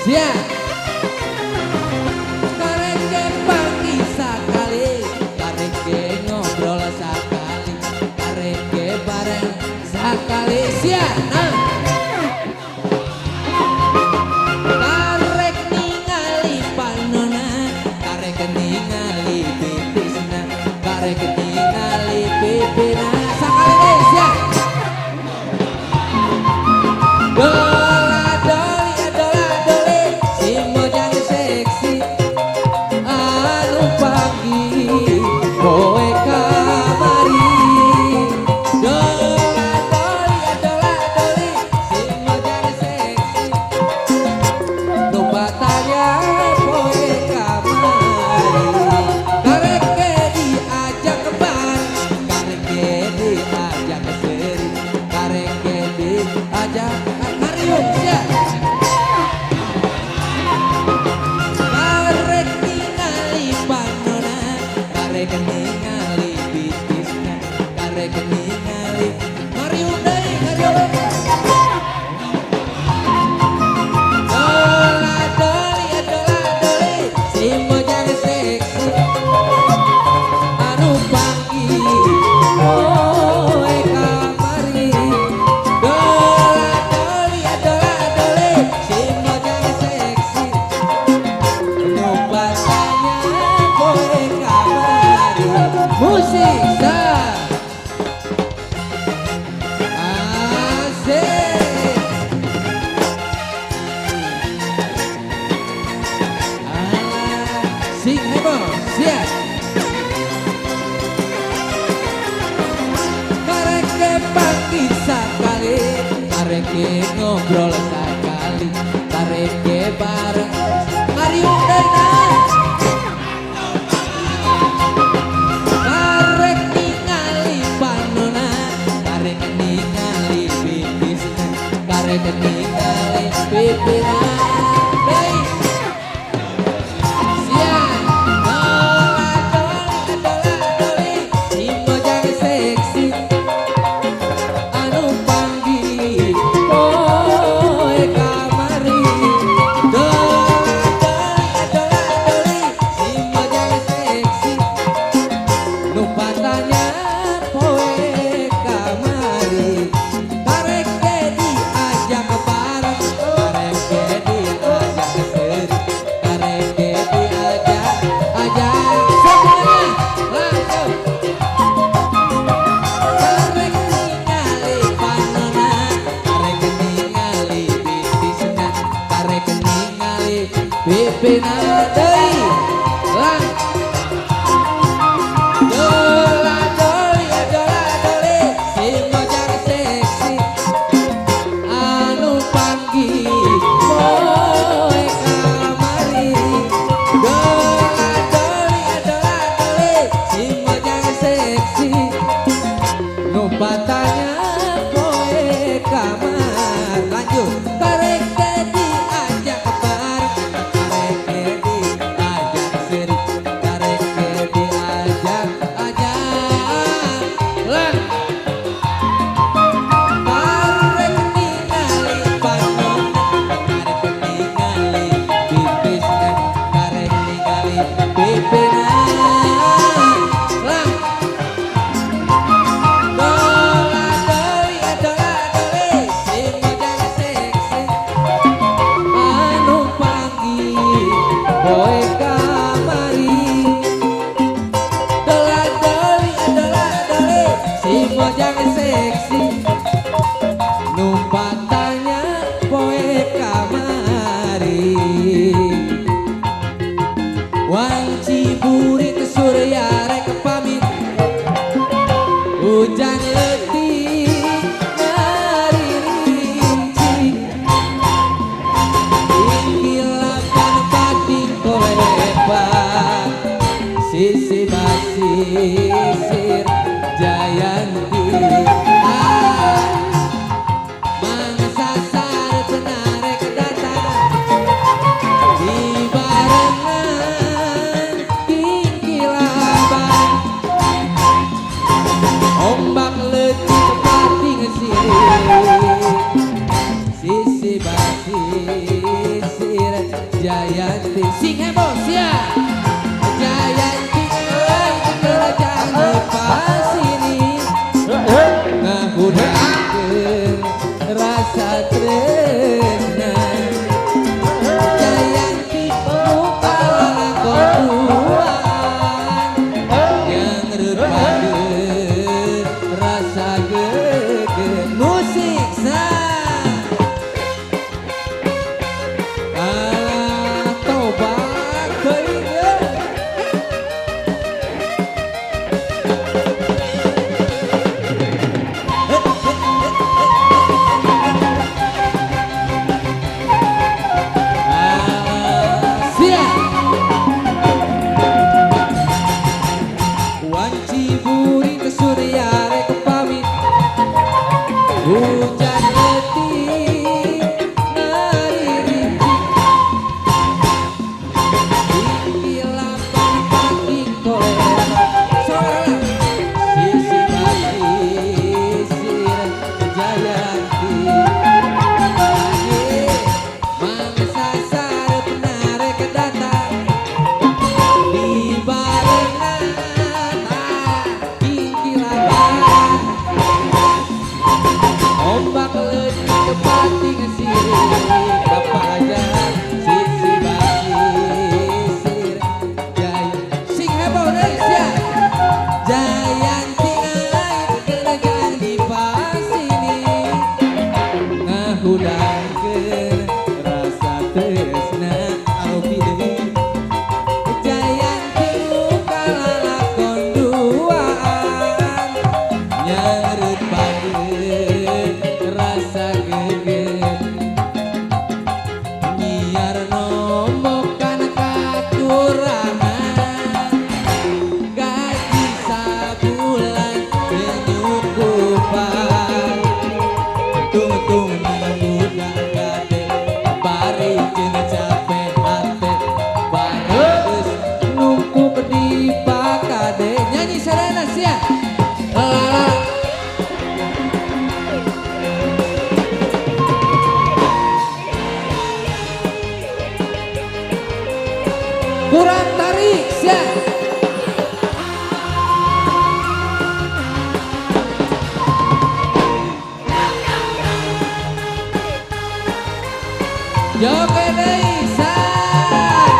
Siap. Kareke pagi sakali, kareke ngobrol sakali, kareke bareng sakali. Siap. Karek ningali panona, karek ningali pipisna, karek ningali pipina. Sakali deh, siap. Kareke ngobrol sakali, kareke bareng Mario Dana. Karek ningali panona, karek ningali pipisna, karek ningali pipina. Pipina deui lang dola doli si mojang seksi anu panggih poe kamari. Dola doli si mojang seksi nu patanya poe kamar. Lanjut. Kareke diajak wanci burik surya rek pamit hujan letih ngari rinci inggilakan bading kowe hebat sisi basisir Jayanti mangsa sar penarek datang di barengan kurang tarik siap. Joget deui san.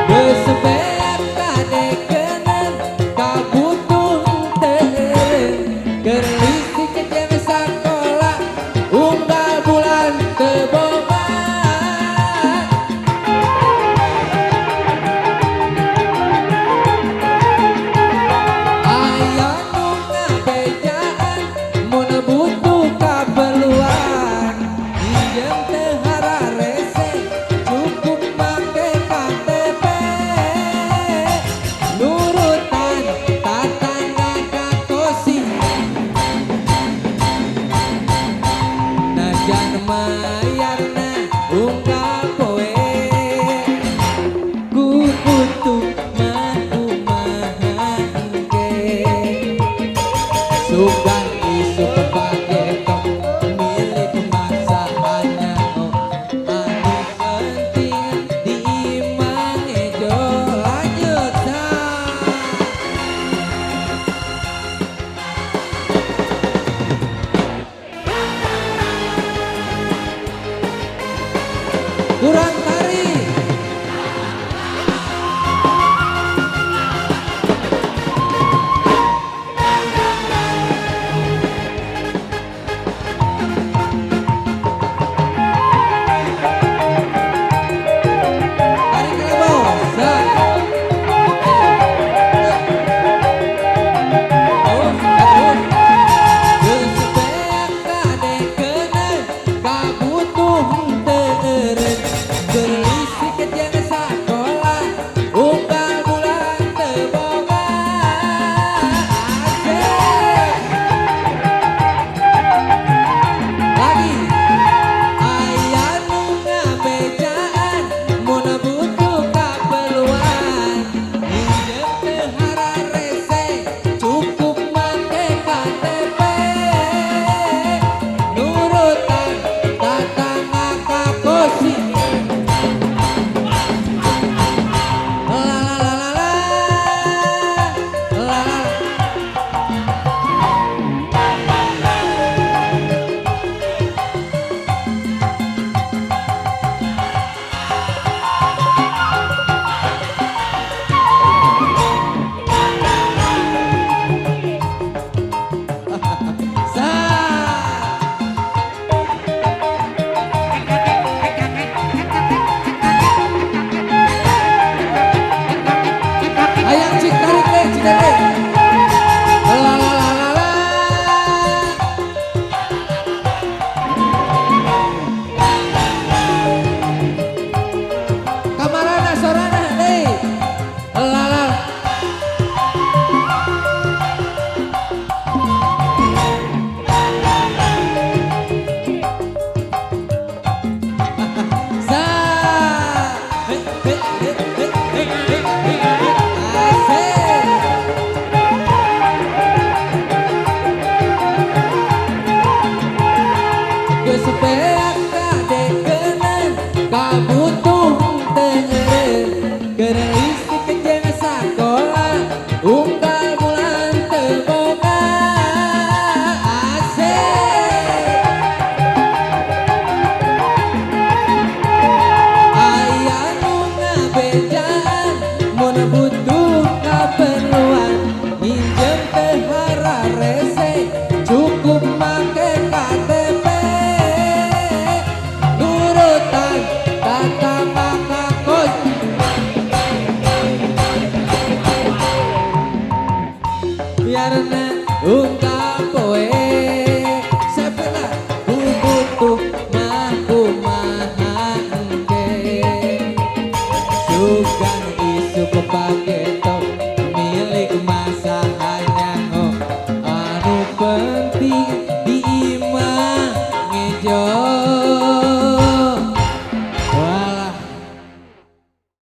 Besebeak kadekeun kabutuh teu keur listrik jeung sakola unggal bulan teu boga. Aya nu ngabejaan mun butuh kaperluan pinjem teu hararese cukup make KTP nurutan tatangga ka kosi najan mayarna unggal poe ku butuh mah kumaha engke sugan isu kepagetok milik masa hanya anu penting diimang ejo lanjut kurang tarik. Tarik lebo san. Besebeak kadekeun kabutuh teureun keur listrik jeung sakola unggal bulan teu boga. Lagi aya nu ngabejaan mun butuh kaperluan pinjem teu hararese cukup make KTP nurutan tatangga ka kosi la la la la la la. Hayang cik tarik deh, cik deh. La la la la la. Kamarana sorana deh. La la. Sa. Hei hei hei hei hei hei hei. Asik. Besebeak kadekeun kabutuh teureun keur listrik jeung sakola unggal bulan teu boga. Asik. Aya nu ngabejaan mun butuh kaperluan pinjem teu hararese cukup make KTP nurutan tatangga ka kosi biarna unggal